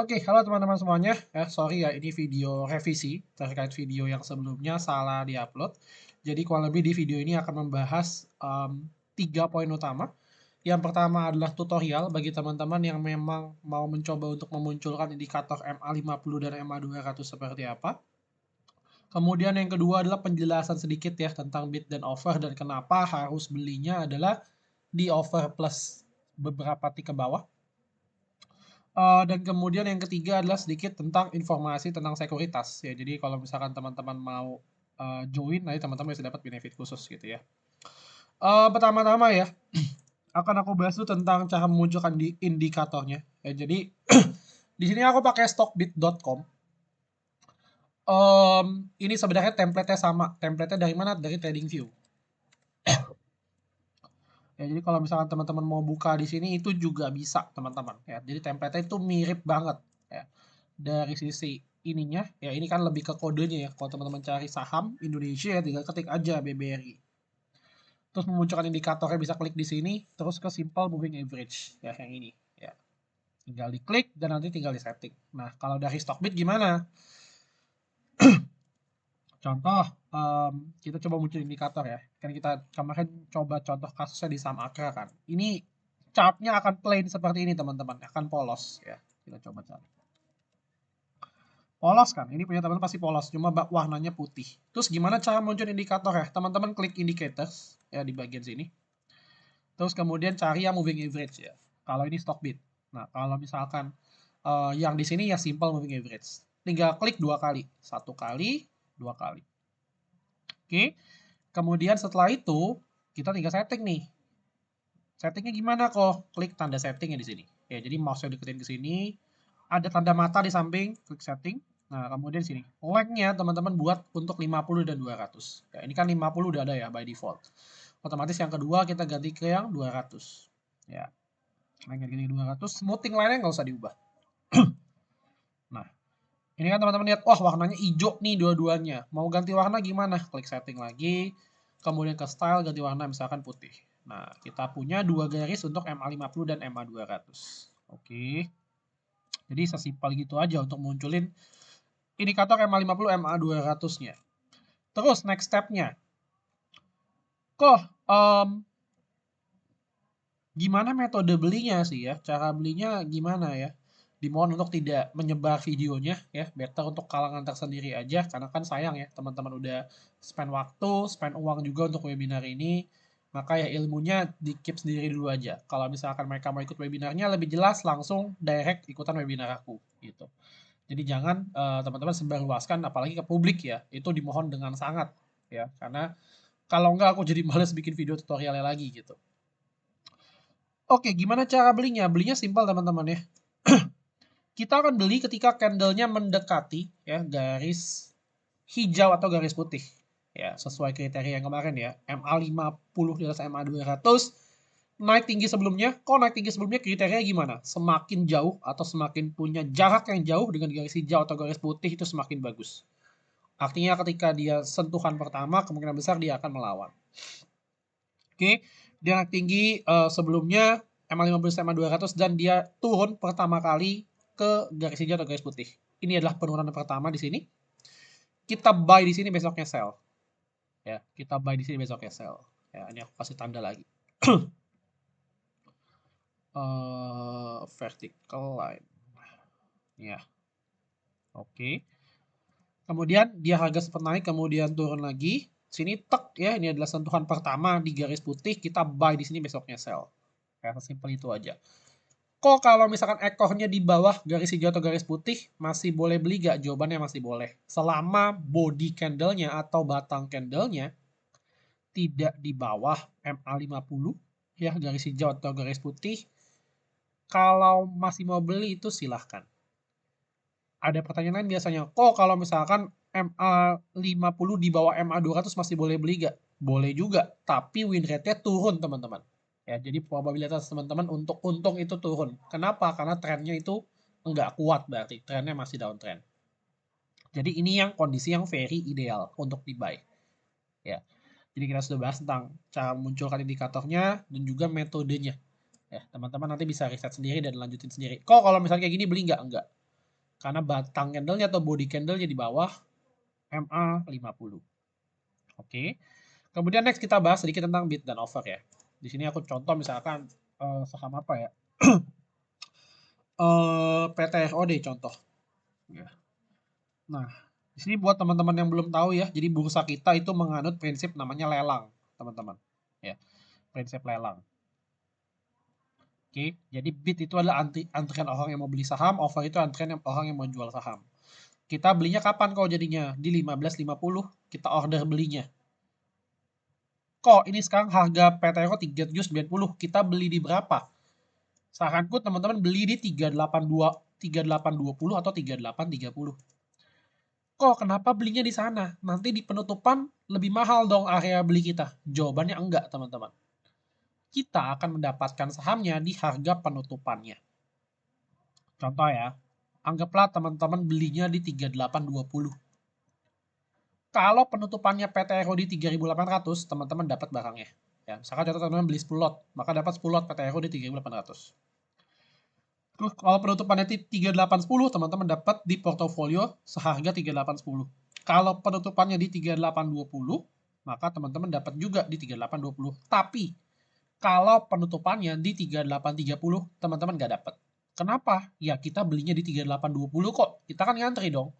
Oke, halo teman-teman semuanya. Sorry ya, ini video revisi terkait video yang sebelumnya salah diupload. Jadi kurang lebih di video ini akan membahas 3 poin utama. Yang pertama adalah tutorial bagi teman-teman yang memang mau mencoba untuk memunculkan indikator MA50 dan MA200 seperti apa. Kemudian yang kedua adalah penjelasan sedikit ya tentang bid dan offer dan kenapa harus belinya adalah di offer plus beberapa tick ke bawah. Dan kemudian yang ketiga adalah sedikit tentang informasi tentang sekuritas ya. Jadi kalau misalkan teman-teman mau join, nanti teman-teman bisa dapat benefit khusus gitu ya. Pertama-tama ya, akan aku bahas tuh tentang cara memunculkan di indikatornya. Ya, jadi di sini aku pakai stockbit.com. Ini sebenarnya template-nya sama. Template-nya dari mana? Dari TradingView. Ya, jadi kalau misalkan teman-teman mau buka di sini itu juga bisa teman-teman. Ya, jadi template-nya itu mirip banget. Ya. Dari sisi ininya, ya ini kan lebih ke kodenya ya. Kalau teman-teman cari saham Indonesia ya tinggal ketik aja BBRI. Terus memunculkan indikatornya bisa klik di sini, terus ke simple moving average ya yang ini ya. Tinggal diklik dan nanti tinggal di setting. Nah, kalau dari Stockbit gimana? Contoh, kita coba muncul indikator ya. Kan kita kemarin coba contoh kasusnya di saham Akra kan. Ini chartnya akan plain seperti ini teman-teman, akan polos ya. Kita coba cari. Polos kan, ini punya teman-teman pasti polos, cuma warnanya putih. Terus gimana cara muncul indikator ya? Teman-teman klik indicators ya di bagian sini. Terus kemudian cari yang moving average ya. Kalau ini stock bid. Nah, kalau misalkan yang di sini ya simple moving average. Tinggal klik 2 kali. 1 kali, 2 kali. Oke. Kemudian setelah itu kita tinggal setting nih. Settingnya gimana kok? Klik tanda settingnya di sini. Ya, jadi mouse-nya deketin ke sini. Ada tanda mata di samping, klik setting. Nah, kemudian sini. Length-nya teman-teman buat untuk 50 dan 200. Ya, ini kan 50 udah ada ya by default. Otomatis yang kedua kita ganti ke yang 200. Ya. Ganti 200, smoothing line-nya nggak usah diubah. Nah, ini kan teman-teman lihat, wah warnanya hijau nih dua-duanya. Mau ganti warna gimana? Klik setting lagi, kemudian ke style ganti warna misalkan putih. Nah, kita punya 2 garis untuk MA50 dan MA200. Oke. Jadi sesimpel gitu aja untuk munculin indikator MA50 MA200-nya. Terus next step-nya. Gimana metode belinya sih ya? Cara belinya gimana ya? Dimohon untuk tidak menyebar videonya ya, better untuk kalangan tersendiri aja karena kan sayang ya teman-teman udah spend waktu, spend uang juga untuk webinar ini. Maka ya ilmunya di keep sendiri dulu aja. Kalau misalkan mereka mau ikut webinarnya lebih jelas langsung direct ikutan webinar aku gitu. Jadi jangan teman-teman sebarluaskan apalagi ke publik ya. Itu dimohon dengan sangat ya karena kalau enggak aku jadi males bikin video tutorialnya lagi gitu. Oke, gimana cara belinya? Belinya simpel teman-teman ya. Kita akan beli ketika candlenya mendekati ya garis hijau atau garis putih. Ya, sesuai kriteria yang kemarin ya. MA50 di atas MA200 naik tinggi sebelumnya. Kok naik tinggi sebelumnya kriterianya gimana? Semakin jauh atau semakin punya jarak yang jauh dengan garis hijau atau garis putih itu semakin bagus. Artinya ketika dia sentuhan pertama kemungkinan besar dia akan melawan. Oke, dia naik tinggi sebelumnya MA50 sama 200 dan dia turun pertama kali ke garis hijau atau garis putih. Ini adalah penurunan pertama di sini. Kita buy di sini besoknya sell. Ya, kita buy di sini besoknya sell. Ya, ini aku kasih tanda lagi. Vertical line. Ya. Oke. Kemudian dia harga sempat naik kemudian turun lagi. Sini tek ya, ini adalah sentuhan pertama di garis putih, kita buy di sini besoknya sell. Kayak simpel itu aja. Kok kalau misalkan ekornya di bawah garis hijau atau garis putih masih boleh beli gak? Jawabannya masih boleh. Selama body candle-nya atau batang candle-nya tidak di bawah MA50 ya garis hijau atau garis putih. Kalau masih mau beli itu silahkan. Ada pertanyaan lain biasanya, kok kalau misalkan MA50 di bawah MA200 masih boleh beli gak? Boleh juga, tapi win rate-nya turun teman-teman. Ya, jadi probabilitas teman-teman untuk untung itu turun. Kenapa? Karena trennya itu nggak kuat berarti, trennya masih downtrend. Jadi ini yang kondisi yang very ideal untuk di buy. Ya, jadi kita sudah bahas tentang cara munculkan indikatornya dan juga metodenya. Ya, teman-teman nanti bisa riset sendiri dan lanjutin sendiri. Kok kalau misalnya kayak gini beli nggak? Enggak. Karena batang candlenya atau body candlenya di bawah MA 50. Oke. Kemudian next kita bahas sedikit tentang bid dan offer ya. Di sini aku contoh misalkan saham apa ya? PT ROD contoh. Ya. Nah, di sini buat teman-teman yang belum tahu ya, jadi bursa kita itu menganut prinsip namanya lelang, teman-teman. Ya, prinsip lelang. Oke, jadi bid itu adalah antrian orang yang mau beli saham, offer itu antrian orang yang mau jual saham. Kita belinya kapan kok jadinya? Di 15.50 kita order belinya. Kok ini sekarang harga PTRO 3.90, kita beli di berapa? Saranku teman-teman beli di 3820 atau 3830. Kok kenapa belinya di sana? Nanti di penutupan lebih mahal dong area beli kita. Jawabannya enggak, teman-teman. Kita akan mendapatkan sahamnya di harga penutupannya. Contoh ya, anggaplah teman-teman belinya di 3820. Kalau penutupannya PTRO di 3.800, teman-teman dapat barangnya. Ya, misalkan contoh teman-teman beli 10 lot, maka dapat 10 lot PTRO di 3.800. Terus kalau penutupannya di 3810, teman-teman dapat di portofolio seharga 3810. Kalau penutupannya di 3820, maka teman-teman dapat juga di 3820. Tapi kalau penutupannya di 3830, teman-teman nggak dapat. Kenapa? Ya kita belinya di 3820 kok. Kita kan ngantri dong.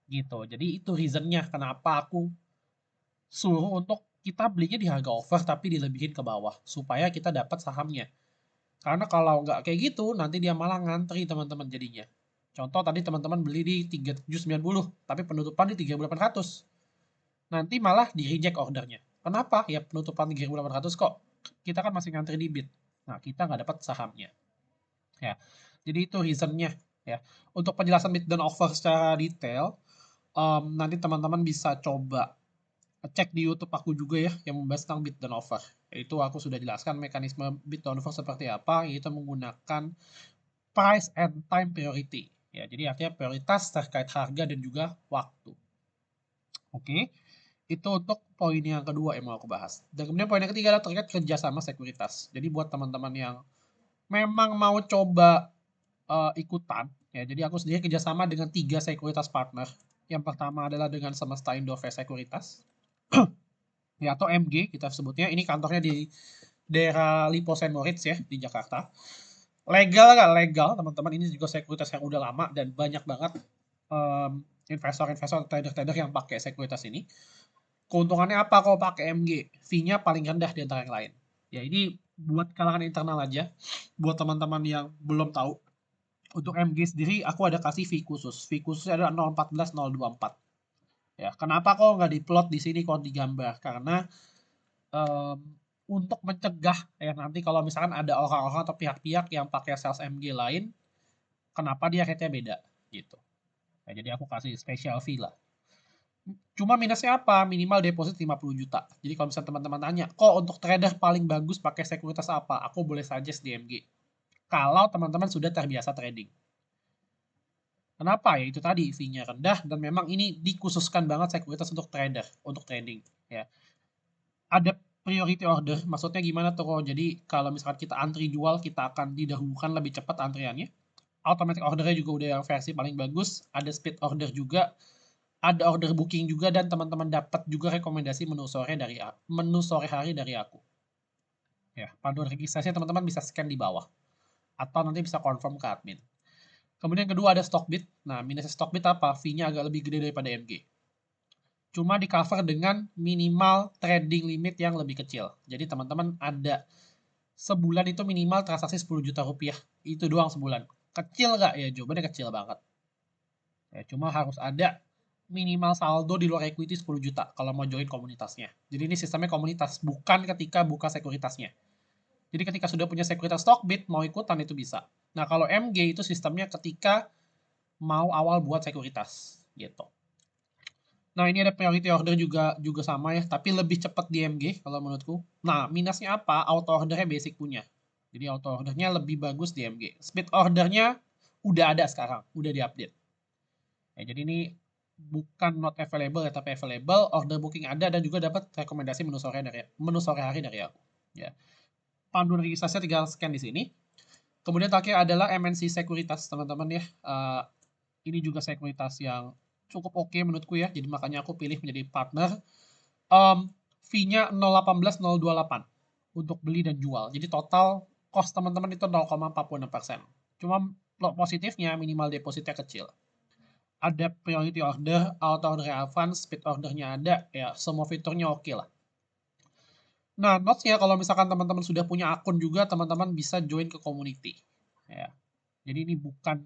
Gitu. Jadi itu reasonnya kenapa aku suruh untuk kita belinya di harga over tapi dilebihin ke bawah. Supaya kita dapat sahamnya. Karena kalau nggak kayak gitu, nanti dia malah ngantri teman-teman jadinya. Contoh tadi teman-teman beli di 3790, tapi penutupan di 3800. Nanti malah di reject ordernya. Kenapa? Ya penutupan 3800 kok. Kita kan masih ngantri di bid. Nah, kita nggak dapat sahamnya. Ya. Jadi itu reasonnya. Ya. Untuk penjelasan bid dan offer secara detail, nanti teman-teman bisa coba cek di YouTube aku juga ya yang membahas tentang bid dan offer. Yaitu aku sudah jelaskan mekanisme bid dan offer seperti apa, yaitu menggunakan price and time priority. Ya, jadi artinya prioritas terkait harga dan juga waktu. Oke, itu untuk poin yang kedua yang mau aku bahas. Dan kemudian poin yang ketiga adalah terkait kerjasama sekuritas. Jadi buat teman-teman yang memang mau coba ikutan, ya jadi aku sendiri kerjasama dengan 3 sekuritas partner. Yang pertama adalah dengan Semesta Indovest Sekuritas, ya atau MG kita sebutnya. Ini kantornya di daerah Lipo Saint Moritz ya di Jakarta. Legal nggak legal teman-teman, ini juga sekuritas yang udah lama dan banyak banget investor-investor trader-trader yang pakai sekuritas ini. Keuntungannya apa kalau pakai MG? Fee-nya paling rendah di antara yang lain. Ya ini buat kalangan internal aja. Buat teman-teman yang belum tahu, untuk MG sendiri aku ada kasih fee khusus. Fee khususnya adalah 014 024. Ya, kenapa kok nggak diplot di sini kalau digambar? Karena untuk mencegah ya nanti kalau misalkan ada orang-orang atau pihak-pihak yang pakai sales MG lain, kenapa dia rate-nya beda gitu. Ya, jadi aku kasih special fee lah. Cuma minusnya apa? Minimal deposit 50 juta. Jadi kalau misalnya teman-teman tanya, kok untuk trader paling bagus pakai sekuritas apa? Aku boleh suggest DMG. Kalau teman-teman sudah terbiasa trading. Kenapa? Ya itu tadi, fee-nya rendah dan memang ini dikhususkan banget sekuritas untuk trader, untuk trading. Ya. Ada priority order, maksudnya gimana tuh kok? Jadi kalau misalkan kita antri jual, kita akan didahulukan lebih cepat antriannya. Automatic ordernya juga udah yang versi paling bagus, ada speed order juga, ada order booking juga, dan teman-teman dapat juga rekomendasi menu sore hari dari aku. Ya, panduan registrasinya teman-teman bisa scan di bawah atau nanti bisa confirm ke admin. Kemudian kedua ada Stockbit. Nah, minusnya Stockbit apa? Fee-nya agak lebih gede daripada MG. Cuma di cover dengan minimal trading limit yang lebih kecil. Jadi teman-teman ada sebulan itu minimal transaksi 10 juta rupiah. Itu doang sebulan. Kecil nggak? Ya jawabannya kecil banget. Ya, cuma harus ada minimal saldo di luar equity 10 juta kalau mau join komunitasnya. Jadi ini sistemnya komunitas, bukan ketika buka sekuritasnya. Jadi ketika sudah punya sekuritas Stockbit, mau ikutan itu bisa. Nah kalau MG itu sistemnya ketika mau awal buat sekuritas. Gitu. Nah ini ada priority order juga sama ya, tapi lebih cepat di MG kalau menurutku. Nah minusnya apa? Auto ordernya basic punya. Jadi auto ordernya lebih bagus di MG. Speed ordernya udah ada sekarang, udah diupdate. Ya, jadi ini bukan not available ya, tapi available, order booking ada dan juga dapat rekomendasi menu sore hari dari aku. Ya. Panduan registrasinya tinggal scan di sini. Kemudian terakhir adalah MNC Sekuritas, teman-teman ya. Ini juga sekuritas yang cukup oke menurutku ya, jadi makanya aku pilih menjadi partner. Fee-nya 0,18,028 untuk beli dan jual. Jadi total cost teman-teman itu 0,46%. Cuma positifnya minimal depositnya kecil. Ada priority order, auto order advance, speed ordernya ada, ya semua fiturnya oke lah. Nah, notes-nya kalau misalkan teman-teman sudah punya akun juga, teman-teman bisa join ke community. Ya. Jadi ini bukan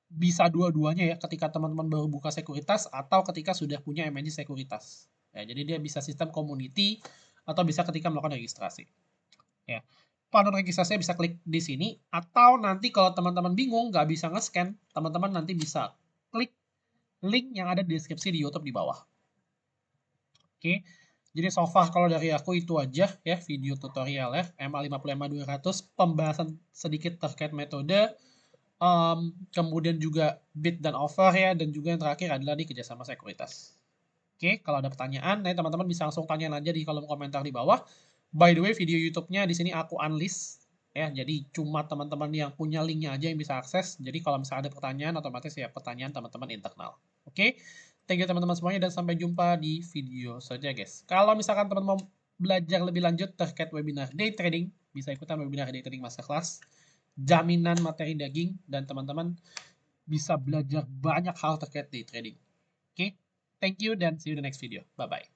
bisa dua-duanya ya, ketika teman-teman baru buka sekuritas atau ketika sudah punya MNC sekuritas. Ya, jadi dia bisa sistem community atau bisa ketika melakukan registrasi. Ya. Panel registrasinya bisa klik di sini, atau nanti kalau teman-teman bingung nggak bisa nge-scan, teman-teman nanti bisa klik link yang ada di deskripsi di YouTube di bawah. Oke. Jadi so far kalau dari aku itu aja ya video tutorial ya MA55200, pembahasan sedikit terkait metode, kemudian juga bid dan offer ya, dan juga yang terakhir adalah di kerjasama sekuritas. Oke, kalau ada pertanyaan, teman-teman bisa langsung tanya aja di kolom komentar di bawah. By the way, video YouTube-nya di sini aku unlist ya, jadi cuma teman-teman yang punya linknya aja yang bisa akses. Jadi kalau misalnya ada pertanyaan, otomatis ya pertanyaan teman-teman internal. Oke, thank you teman-teman semuanya dan sampai jumpa di video selanjutnya guys. Kalau misalkan teman-teman mau belajar lebih lanjut terkait webinar day trading, bisa ikutan webinar day trading masterclass, jaminan materi daging, dan teman-teman bisa belajar banyak hal terkait day trading. Oke, thank you dan see you in the next video. Bye-bye.